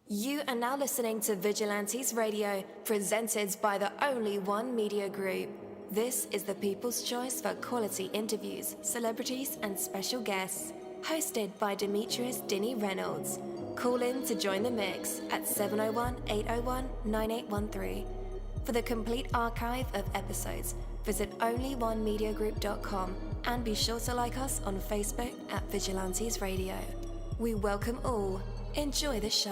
You are now listening to Vigilantes Radio, presented by the Only One Media Group. This is the people's choice for quality interviews, celebrities, and special guests. Hosted by Demetrius Dinny Reynolds. Call in to join the mix at 701-801-9813. For the complete archive of episodes, visit onlyonemediagroup.com and be sure to like us on Facebook at Vigilantes Radio. We welcome all. Enjoy the show.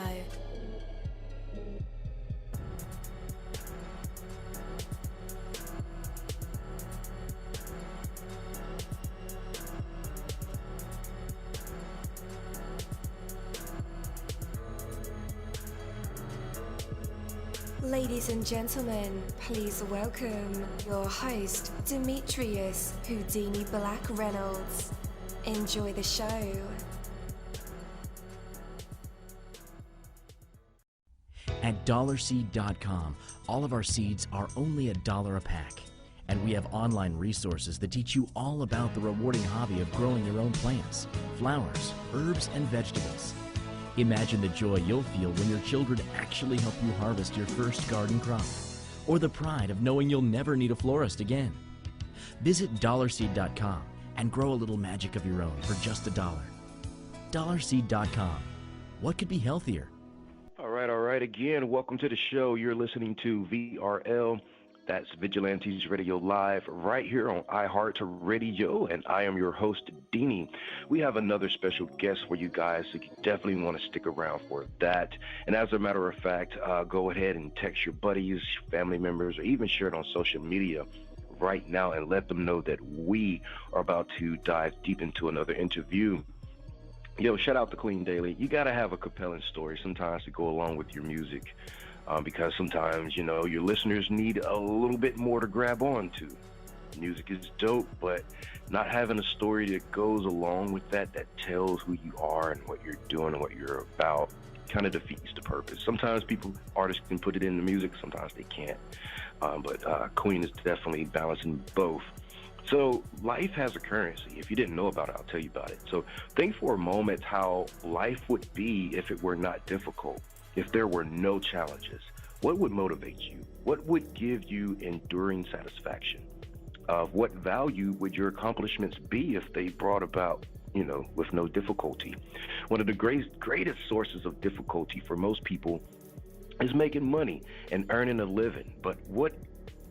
Ladies and gentlemen, please welcome your host, Demetrius Houdini Black Reynolds. Enjoy the show. At dollarseed.com, all of our seeds are only $1 a pack. And we have online resources that teach you all about the rewarding hobby of growing your own plants, flowers, herbs, and vegetables. Imagine the joy you'll feel when your children actually help you harvest your first garden crop, or the pride of knowing you'll never need a florist again. Visit dollarseed.com and grow a little magic of your own for just $1. Dollarseed.com. What could be healthier? All right. Again, welcome to the show. You're listening to VRL. That's Vigilantes Radio Live right here on iHeartRadio, and I am your host, Deanie. We have another special guest for you guys, so you definitely want to stick around for that. And as a matter of fact, go ahead and text your buddies, family members, or even share it on social media right now and let them know that we are about to dive deep into another interview. Yo, shout out to Queen Daly. You got to have a compelling story sometimes to go along with your music. Because sometimes, your listeners need a little bit more to grab on to. Music is dope, but not having a story that goes along with that tells who you are and what you're doing and what you're about kind of defeats the purpose. Sometimes artists can put it in the music, sometimes they can't. But Queen is definitely balancing both. So life has a currency. If you didn't know about it, I'll tell you about it. So think for a moment how life would be if it were not difficult. If there were no challenges, what would motivate you? What would give you enduring satisfaction? Of what value would your accomplishments be if they brought about, with no difficulty? One of the greatest sources of difficulty for most people is making money and earning a living. But what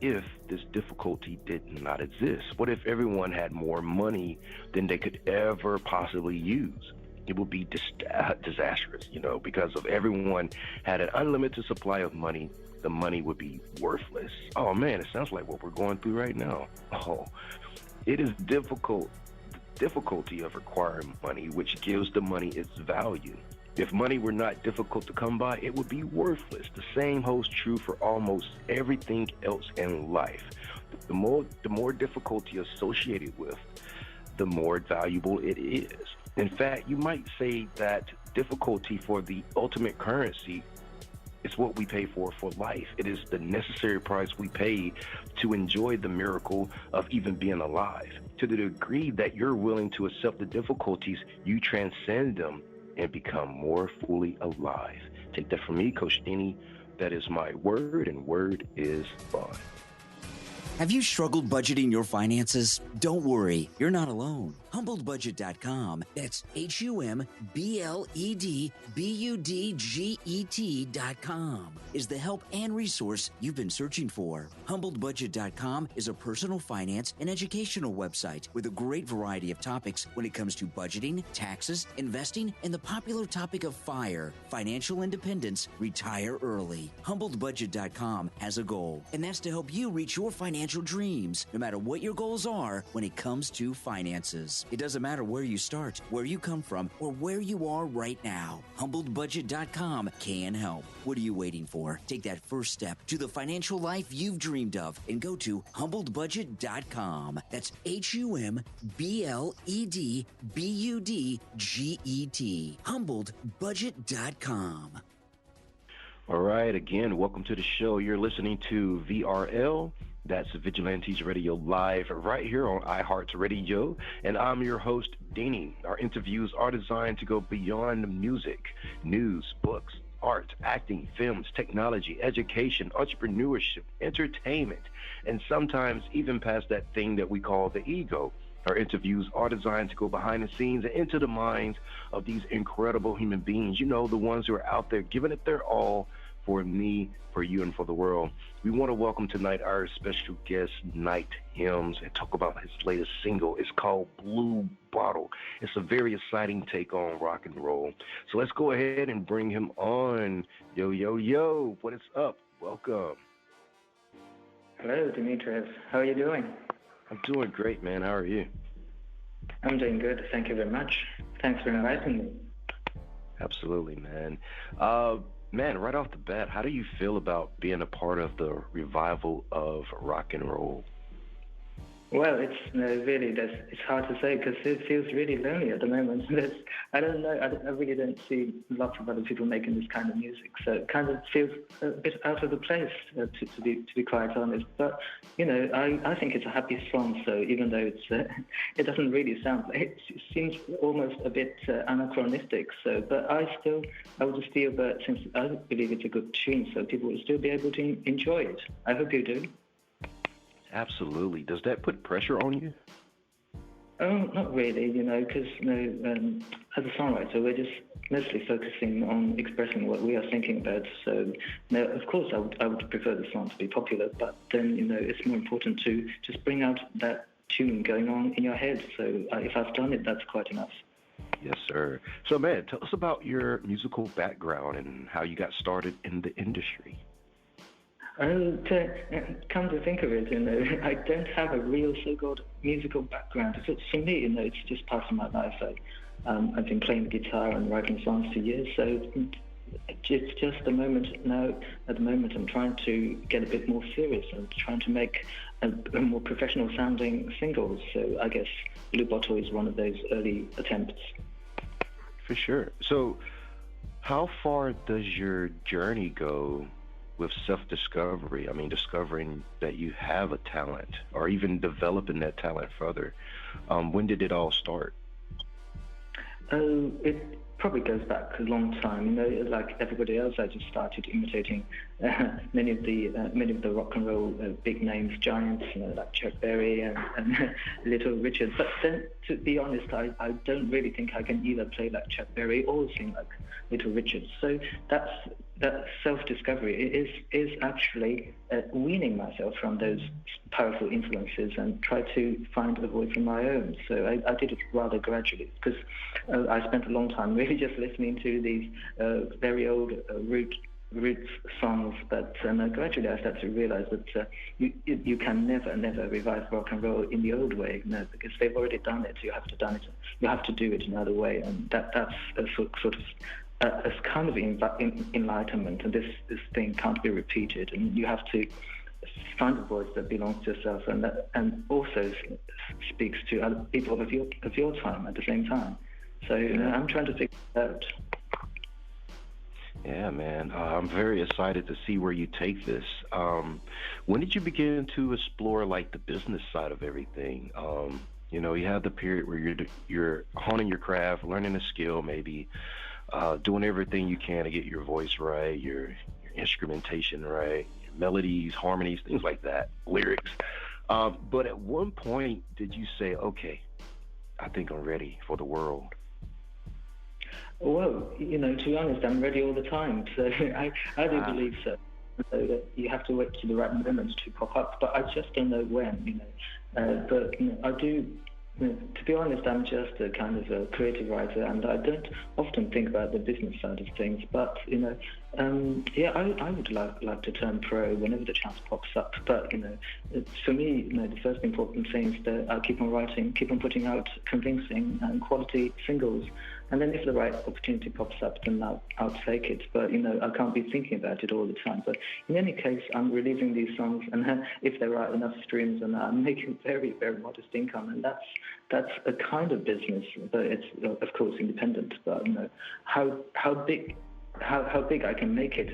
if this difficulty did not exist? What if everyone had more money than they could ever possibly use? It would be disastrous, because if everyone had an unlimited supply of money, the money would be worthless. Oh man, it sounds like what we're going through right now. Oh, it is difficult, the difficulty of acquiring money, which gives the money its value. If money were not difficult to come by, it would be worthless. The same holds true for almost everything else in life. The more difficulty associated with, the more valuable it is. In fact, you might say that difficulty for the ultimate currency is what we pay for life. It is the necessary price we pay to enjoy the miracle of even being alive. To the degree that you're willing to accept the difficulties, you transcend them and become more fully alive. Take that from me, Coach Dini. That is my word, and word is bond. Have you struggled budgeting your finances? Don't worry, you're not alone. HumbledBudget.com, that's HumbledBudget.com, is the help and resource you've been searching for. HumbledBudget.com is a personal finance and educational website with a great variety of topics when it comes to budgeting, taxes, investing, and the popular topic of FIRE, financial independence, retire early. HumbledBudget.com has a goal, and that's to help you reach your financial dreams, no matter what your goals are when it comes to finances. It doesn't matter where you start, where you come from, or where you are right now. HumbledBudget.com can help. What are you waiting for? Take that first step to the financial life you've dreamed of and go to HumbledBudget.com. That's HumbledBudget. HumbledBudget.com. All right, again, welcome to the show. You're listening to VRL. That's Vigilantes Radio Live right here on iHeartRadio, and I'm your host, Deanie. Our interviews are designed to go beyond the music, news, books, arts, acting, films, technology, education, entrepreneurship, entertainment, and sometimes even past that thing that we call the ego. Our interviews are designed to go behind the scenes and into the minds of these incredible human beings, the ones who are out there giving it their all for me, for you, and for the world. We want to welcome tonight our special guest, Night Hymns, and talk about his latest single. It's called Blue Bottle. It's a very exciting take on rock and roll. So let's go ahead and bring him on. Yo, yo, yo, what is up? Welcome. Hello, Demetrius. How are you doing? I'm doing great, man. How are you? I'm doing good. Thank you very much. Thanks for inviting me. Absolutely, man. Man, right off the bat, how do you feel about being a part of the revival of rock and roll? Well, it's it's hard to say because it feels really lonely at the moment. I don't know. I really don't see lots of other people making this kind of music, so it kind of feels a bit out of the place, to be quite honest. But I think it's a happy song. So even though it doesn't really sound, it seems almost a bit anachronistic. So, but I would just feel that since I believe it's a good tune, so people will still be able to enjoy it. I hope you do. Absolutely. Does that put pressure on you? Oh, not really, because as a songwriter, we're just mostly focusing on expressing what we are thinking about. So, of course, I would prefer the song to be popular, but then, it's more important to just bring out that tune going on in your head. So, if I've done it, that's quite enough. Yes, sir. So, man, tell us about your musical background and how you got started in the industry. Come to think of it, I don't have a real so-called musical background. For me, it's just part of my life. I've been playing the guitar and writing songs for years, so it's just the moment now. At the moment, I'm trying to get a bit more serious and trying to make a more professional-sounding singles. So I guess Blue Bottle is one of those early attempts. For sure. So how far does your journey go with self-discovery? I mean, discovering that you have a talent or even developing that talent further. When did it all start? It probably goes back a long time. Like everybody else, I just started imitating many of the rock and roll big names, giants, like Chuck Berry and Little Richard. But then, to be honest, I don't really think I can either play like Chuck Berry or sing like Little Richard. So that self-discovery is actually weaning myself from those powerful influences and try to find a voice of my own. So I did it rather gradually because I spent a long time really just listening to these very old roots songs, but gradually I started to realize that you can never revive rock and roll in the old way, because they've already done it. You have to do it another way, and that's a sort of a kind of enlightenment, and this thing can't be repeated, and you have to find a voice that belongs to yourself and also speaks to other people of your time at the same time. So I'm trying to figure it out. Yeah, man. I'm very excited to see where you take this. When did you begin to explore like the business side of everything? You have the period where you're honing your craft, learning a skill, maybe doing everything you can to get your voice right, your instrumentation right, your melodies, harmonies, things like that, lyrics. But at one point, did you say, okay, I think I'm ready for the world? Well, to be honest, I'm ready all the time. So I do believe so. So that you have to wait to the right moment to pop up, but I just don't know when. But I do. To be honest, I'm just a kind of a creative writer, and I don't often think about the business side of things. But I would like to turn pro whenever the chance pops up. But for me, the first important thing is that I keep on writing, keep on putting out convincing and quality singles, and then if the right opportunity pops up, then I'll take it. But I can't be thinking about it all the time. But in any case, I'm releasing these songs, and if there are enough streams, and I'm making very, very modest income, and that's a kind of business, but it's of course independent. But how big I can make it,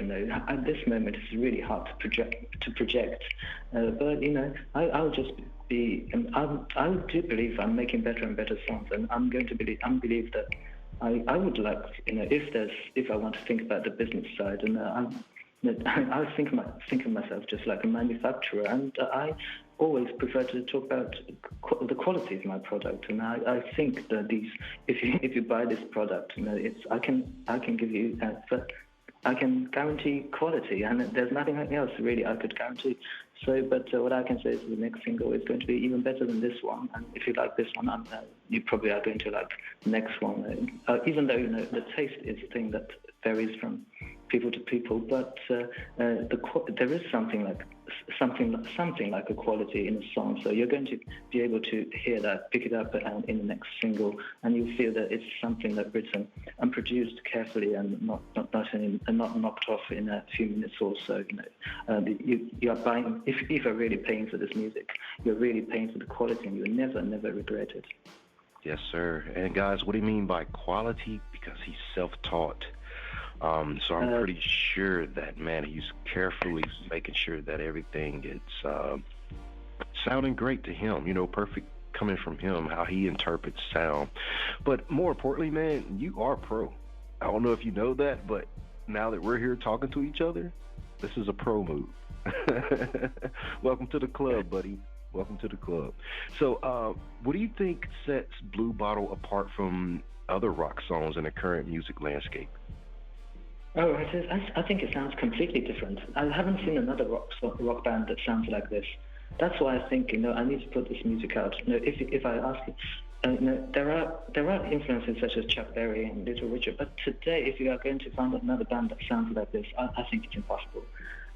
at this moment it's really hard to project. But I'll just be. I do believe I'm making better and better songs, and I believe that I would like, if I want to think about the business side, and I think of myself just like a manufacturer, and I always prefer to talk about the quality of my product. And I think that if you buy this product, I can give you, I can guarantee quality, and there's nothing else really I could guarantee. So, but what I can say is the next single is going to be even better than this one. And if you like this one, you probably are going to like the next one. Even though the taste is a thing that varies from people to people, but there is something like a quality in a song. So you're going to be able to hear that, pick it up in the next single, and you feel that it's something that's written and produced carefully and not knocked off in a few minutes or so. You are buying. If you're really paying for this music, you're really paying for the quality, and you never regret it. Yes, sir. And guys, what do you mean by quality? Because he's self-taught. So I'm pretty sure that, man, he's carefully making sure that everything gets sounding great to him, perfect coming from him, how he interprets sound. But more importantly, man, you are pro. I don't know if you know that, but now that we're here talking to each other, this is a pro move. Welcome to the club, buddy. Welcome to the club. So what do you think sets Blue Bottle apart from other rock songs in the current music landscape? Oh, I think it sounds completely different. I haven't seen another rock band that sounds like this. That's why I think I need to put this music out. If I ask you, there are influences such as Chuck Berry and Little Richard, but today, if you are going to find another band that sounds like this, I think it's impossible.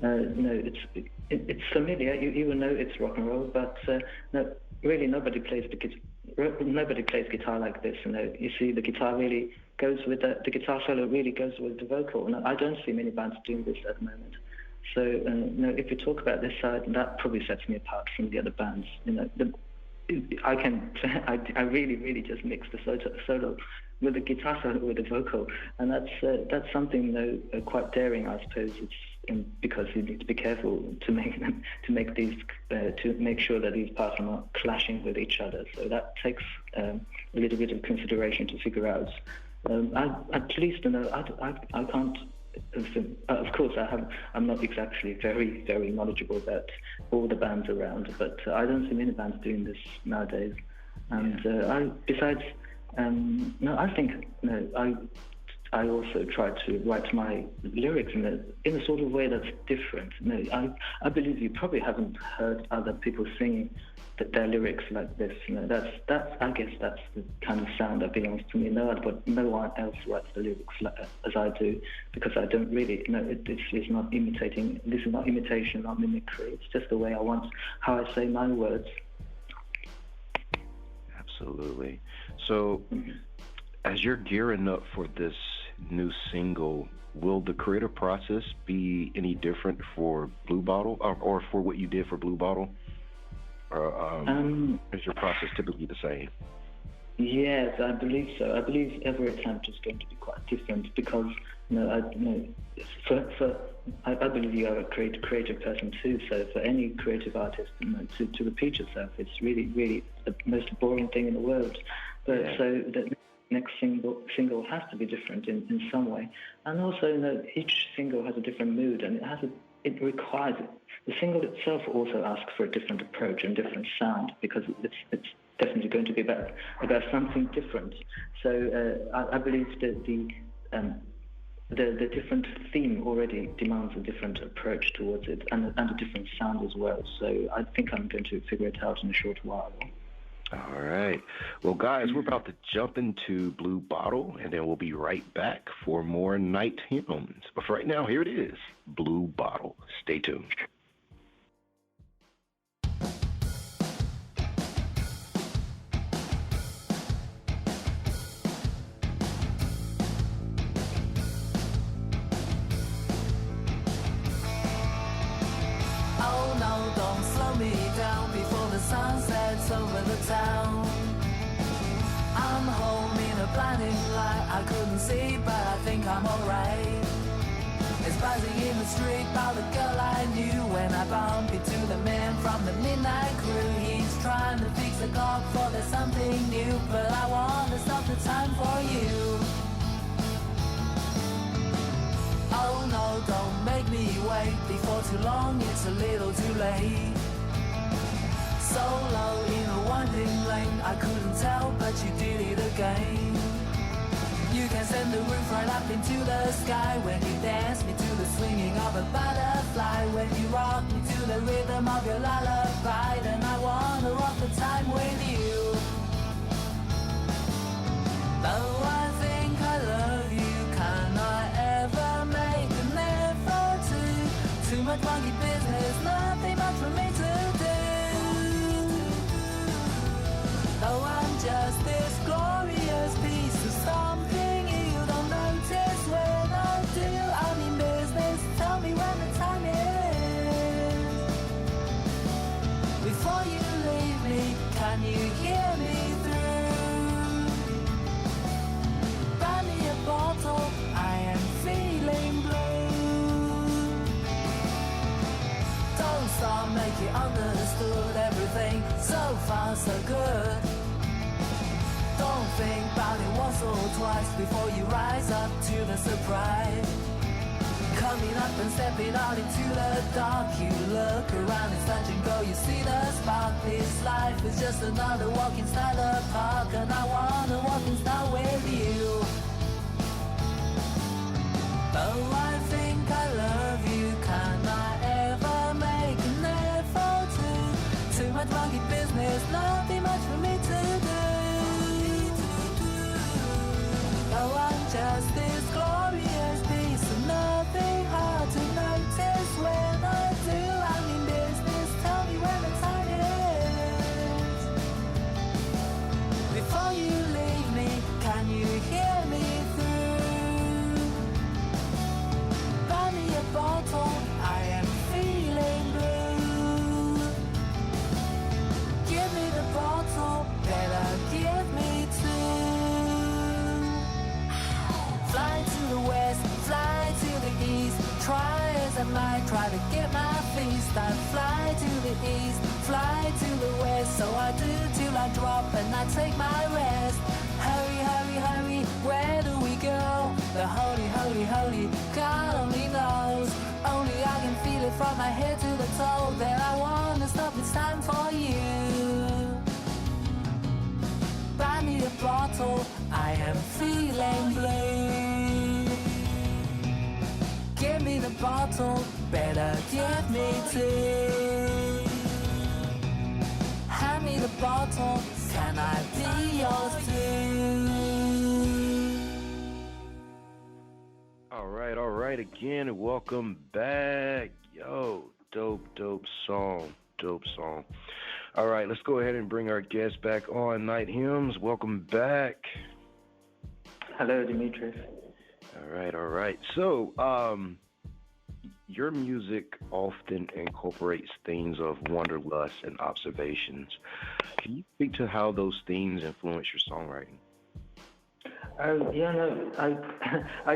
It's familiar. You will know it's rock and roll, but really nobody plays guitar like this. You see, the guitar really goes with the guitar solo really goes with the vocal. And I don't see many bands doing this at the moment. So if you talk about this side, that probably sets me apart from the other bands. I really just mix the solo with the guitar solo with the vocal, and that's something quite daring, I suppose. It's because you need to be careful to make sure that these parts are not clashing with each other. So that takes a little bit of consideration to figure out. At least I can't. Of course, I'm not exactly very, very knowledgeable about all the bands around, but I don't see many bands doing this nowadays. And I also try to write my lyrics in a sort of way that's different. I believe you probably haven't heard other people singing their lyrics like this. I guess that's the kind of sound that belongs to me. No one else writes the lyrics as I do, because I don't really. It's not imitating. This is not imitation, not mimicry. It's just the way I want, how I say my words. Absolutely. So, as you're gearing up for this new single, will the creative process be any different for Blue Bottle, or for what you did for Blue Bottle? Or is your process typically the same? Yes, I believe so. I believe every attempt is going to be quite different because, I believe you are a creative person too. So for any creative artist, to repeat yourself, it's really, really the most boring thing in the world. But yeah. So the next single has to be different in some way, and also each single has a different mood, and it requires it. The single itself also asks for a different approach and different sound, because it's definitely going to be about something different. So I believe that the different theme already demands a different approach towards it, and a different sound as well. So I think I'm going to figure it out in a short while. All right. Well, guys, we're about to jump into Blue Bottle, and then we'll be right back for more Night Hymns. But for right now, here it is, Blue Bottle. Stay tuned. Oh no, don't slow me down before the sun sets over the town. I'm home in a blinding light, I couldn't see, but I think I'm alright. It's buzzing in the street about the girl I knew. When I bump into the man from the midnight crew, he's trying to fix the clock for there's something new. But I want to stop the time for you. Oh no, don't make me wait. Before too long, it's a little too late. So low in a winding lane, I couldn't tell, but you did it again. You can send the roof right up into the sky when you dance me to the swinging of a butterfly. When you rock me to the rhythm of your lullaby, then I wanna rock the time with you. Though I think I love you, can I ever make an effort to? Too much monkey business, nothing much for me to do. Though I'm just this glorious piece of something you don't notice when I do. I'm in business, tell me when the time is. Before you leave me, can you hear me through? Buy me a bottle, I am feeling blue. Don't stop, make it understood, everything so far so good. Don't think about it once or twice before you rise up to the surprise. Coming up and stepping out into the dark, you look around, it's touch and go, you see the spark. This life is just another walk inside the park, and I wanna walk in style with you. Though I think I love you, can I ever make an effort to? Too much monkey business, nothing much for me to do. Oh, I'm just this glorious piece of nothing, hard to notice when I do. I'm in business, tell me when the time is. Before you leave me, can you hear me through? Buy me a bottle, I am feeling blue. Give me the bottle, better give me two. Fly to the west, fly to the east. Try as I might, try to get my feast. I fly to the east, fly to the west. So I do till I drop and I take my rest. Hurry, hurry, hurry, where do we go? The holy, holy, holy, God only knows. Only I can feel it from my head to the toe. That I wanna stop, it's time for you. Buy me a bottle, I am feeling blue. Give me the bottle, better give me two. Hand me the bottle, can I be yours too? All right, again, welcome back. Yo, dope song. All right, let's go ahead and bring our guest back on. Night Hymns, welcome back. Hello, Demetrius. All right. So, your music often incorporates themes of wanderlust and observations. Can you speak to how those themes influence your songwriting? I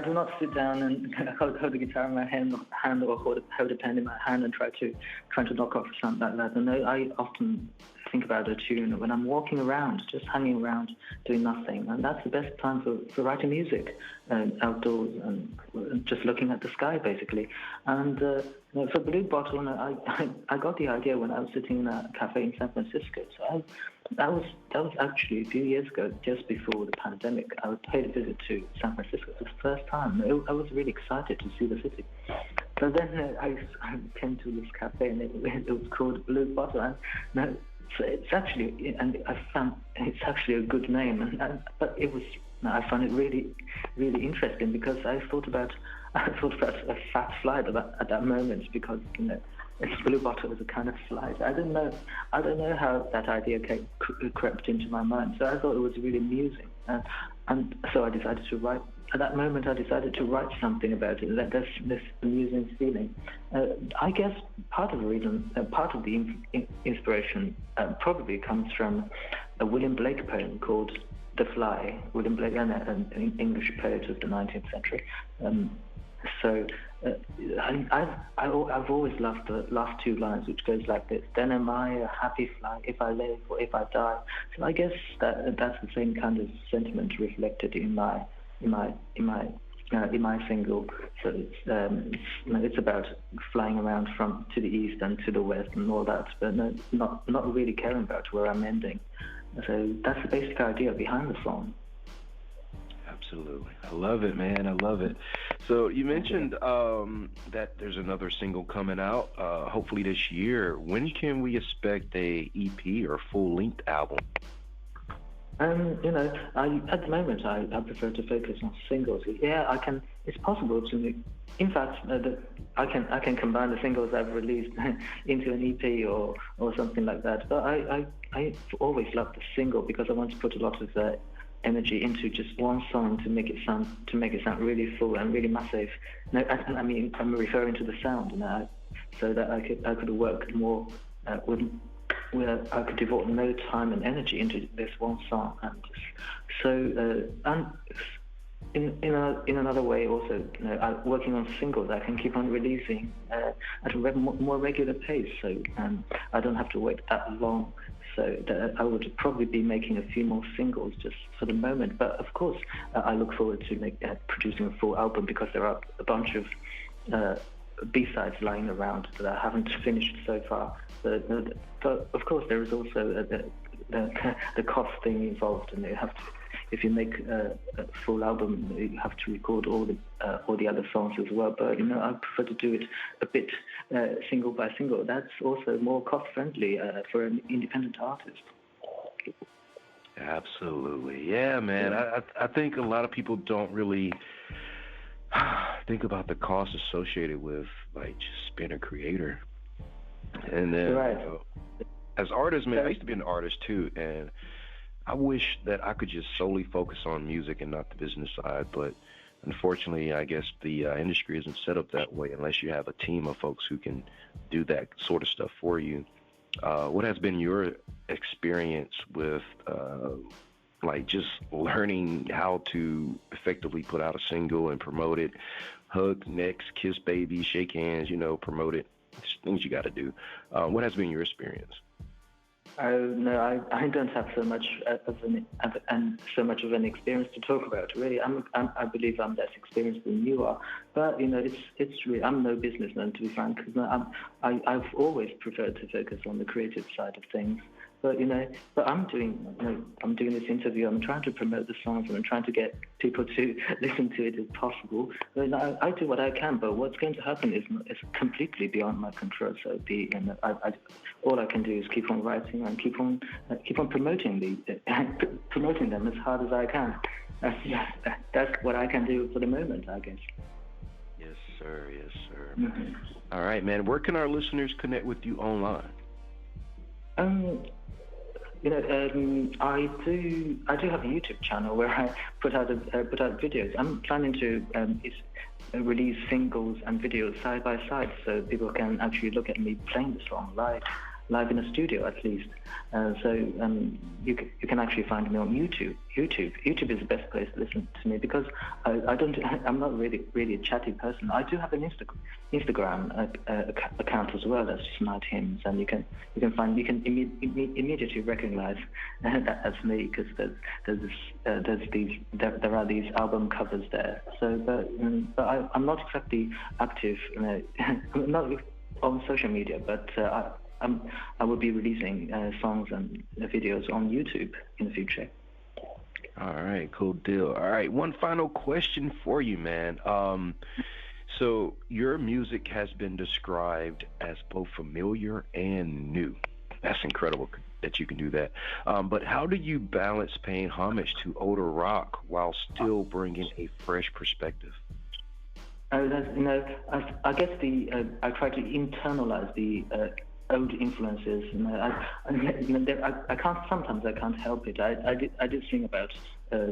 do not sit down and hold the guitar in my hand or hold a pen in my hand and try to knock off something like that. No, I often think about a tune when I'm walking around, just hanging around, doing nothing, and that's the best time for writing music, outdoors and just looking at the sky, basically. And for Blue Bottle, I got the idea when I was sitting in a cafe in San Francisco. So that was actually a few years ago, just before the pandemic. I paid a visit to San Francisco for the first time. I was really excited to see the city. So then I came to this cafe, and it was called Blue Bottle. And so it's actually, and I found it's actually a good name. But I found it really, really interesting because I thought about a fat fly at that moment, because Blue Bottle is a kind of fly. I don't know how that idea crept into my mind. So I thought it was really amusing, and so I decided to write. At that moment, I decided to write something about it. This amusing feeling. I guess part of the reason, part of the inspiration, probably comes from a William Blake poem called "The Fly." William Blake, an English poet of the 19th century. So I've always loved the last two lines, which goes like this: "Then am I a happy fly if I live or if I die." So I guess that's the same kind of sentiment reflected in my single. So it's about flying around to the east and to the west and all that, but not really caring about where I'm ending. So that's the basic idea behind the song. Absolutely. I love it, man. I love it. So you mentioned that there's another single coming out, hopefully this year. When can we expect a EP or full-length album? At the moment, I prefer to focus on singles. Yeah, I can. It's possible to. In fact, I can combine the singles I've released into an EP or something like that. But I always loved the single because I want to put a lot of energy into just one song to make it sound really full and really massive. No, I mean I'm referring to the sound, so that I could work more where I could devote no time and energy into this one song, and in another way also, working on singles, I can keep on releasing at a more regular pace, so I don't have to wait that long. So I would probably be making a few more singles just for the moment, but of course I look forward to producing a full album because there are a bunch of B-sides lying around that I haven't finished so far. But of course, there is also the cost thing involved, and if you make a full album, you have to record all the other songs as well. But I prefer to do it a bit single by single. That's also more cost friendly for an independent artist. Absolutely, yeah, man. I think a lot of people don't really think about the cost associated with just being a creator. And then right. As artists, man, I used to be an artist too, and I wish that I could just solely focus on music and not the business side, but unfortunately, I guess the industry isn't set up that way unless you have a team of folks who can do that sort of stuff for you. What has been your experience with just learning how to effectively put out a single and promote it, hug necks, kiss babies, shake hands, promote it, just things you got to do. What has been your experience? No, I don't have so much of an experience to talk about. Really, I believe I'm less experienced than you are. But it's really, I'm no businessman, to be frank. I've always preferred to focus on the creative side of things. But I'm doing this interview. I'm trying to promote the songs, and I'm trying to get people to listen to it if possible. But I do what I can. But what's going to happen is completely beyond my control. So all I can do is keep on writing and keep on promoting promoting them as hard as I can. That's what I can do for the moment, I guess. Yes, sir. Yes, sir. Mm-hmm. All right, man. Where can our listeners connect with you online? I do have a YouTube channel where I put out videos. I'm planning to release singles and videos side by side, so people can actually look at me playing the song live in a studio at least. So you can actually find me on YouTube. YouTube is the best place to listen to me because I'm not really a chatty person. I do have an Instagram account as well. That's just Night Hymns, and you can immediately recognize that as me because there are these album covers there. So, but I'm not exactly active, not on social media, but I will be releasing songs and videos on YouTube in the future. All right, cool deal. All right, one final question for you, man. So your music has been described as both familiar and new. That's incredible that you can do that. But how do you balance paying homage to older rock while still bringing a fresh perspective? I guess I try to internalize the old influences. I can't. Sometimes I can't help it. I did sing about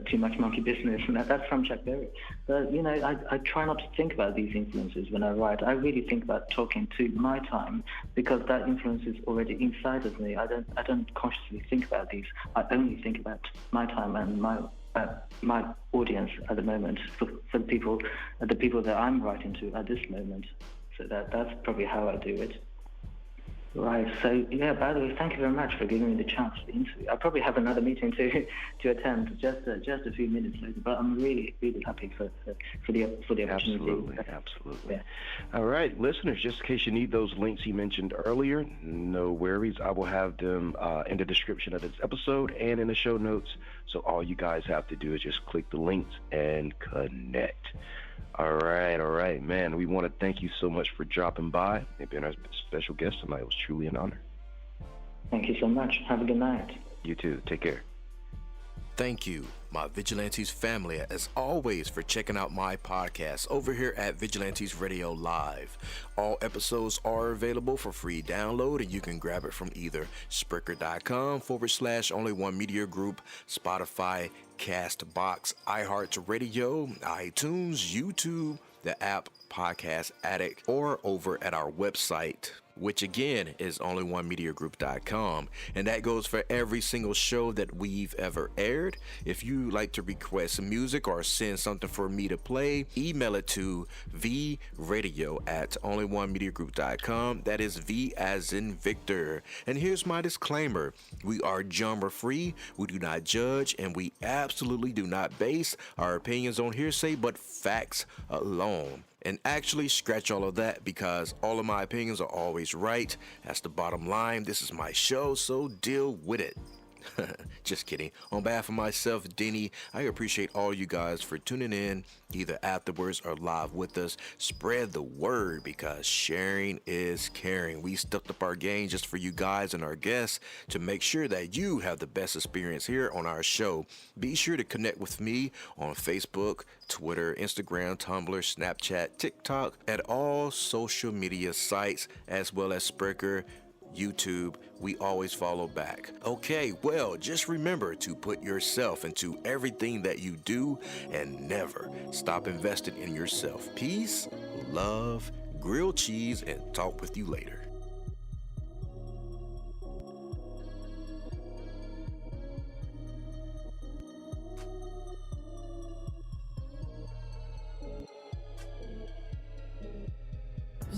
Too Much Monkey Business, and that's from Chuck Berry. But I try not to think about these influences when I write. I really think about talking to my time because that influence is already inside of me. I don't consciously think about these. I only think about my time and my audience at the moment, for the people that I'm writing to at this moment. So that's probably how I do it. Right. So yeah. By the way, thank you very much for giving me the chance to interview. I probably have another meeting to attend just a few minutes later. But I'm really happy for the opportunity. Absolutely. Yeah. All right, listeners. Just in case you need those links he mentioned earlier, no worries. I will have them in the description of this episode and in the show notes. So all you guys have to do is just click the links and connect. All right, man. We want to thank you so much for dropping by and being our special guest tonight. It was truly an honor. Thank you so much. Have a good night. You too. Take care. Thank you, my Vigilantes family, as always, for checking out my podcast over here at Vigilantes Radio Live. All episodes are available for free download, and you can grab it from either Spreaker.com/Only One Media Group, Spotify, Castbox, iHeartRadio, iTunes, YouTube, the app Podcast Addict, or over at our website, which again is onlyonemediagroup.com, and that goes for every single show that we've ever aired. If you like to request some music or send something for me to play, email it to vradio@onlyonemediagroup.com. That is V as in Victor. And here's my disclaimer: we are genre free, we do not judge, and we absolutely do not base our opinions on hearsay but facts alone. And actually, scratch all of that, because all of my opinions are always right. That's the bottom line. This is my show, so deal with it. Just kidding. On behalf of myself, Dini, I appreciate all you guys for tuning in, either afterwards or live with us. Spread the word, because sharing is caring. We stepped up our game just for you guys and our guests to make sure that you have the best experience here on our show. Be sure to connect with me on Facebook, Twitter, Instagram, Tumblr, Snapchat, TikTok, at all social media sites, as well as Spreaker, YouTube. We always follow back. Okay, well, just remember to put yourself into everything that you do and never stop investing in yourself. Peace, love, grilled cheese, and talk with you later.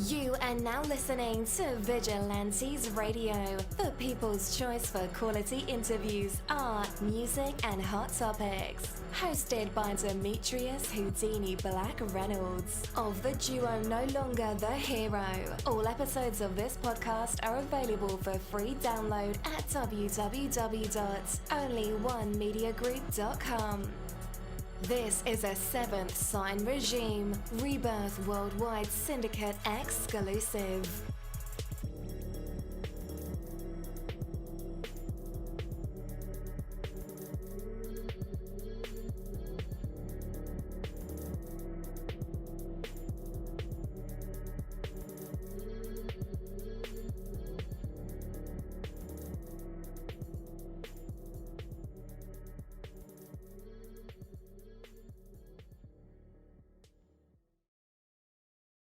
You are now listening to Vigilantes Radio, the people's choice for quality interviews, art, music, and hot topics. Hosted by Demetrius Houdini Black Reynolds of the duo No Longer the Hero. All episodes of this podcast are available for free download at www.onlyonemediagroup.com. This is a Seventh Sign Regime Rebirth Worldwide Syndicate exclusive.